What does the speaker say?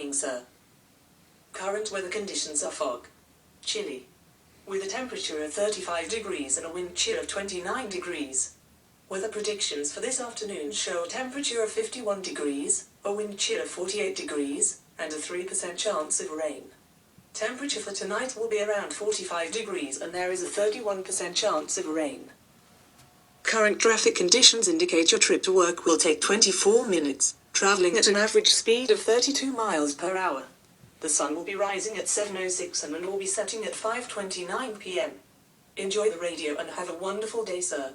morning, sir. Current weather conditions are fog. Chilly. With a temperature of 35 degrees and a wind chill of 29 degrees. Weather predictions for this afternoon show a temperature of 51 degrees, a wind chill of 48 degrees, and a 3% chance of rain. Temperature for tonight will be around 45 degrees and there is a 31% chance of rain. Current traffic conditions indicate your trip to work will take 24 minutes, traveling at an average speed of 32 miles per hour. The sun will be rising at 7:06 and will be setting at 5:29 p.m. Enjoy the radio and have a wonderful day, sir.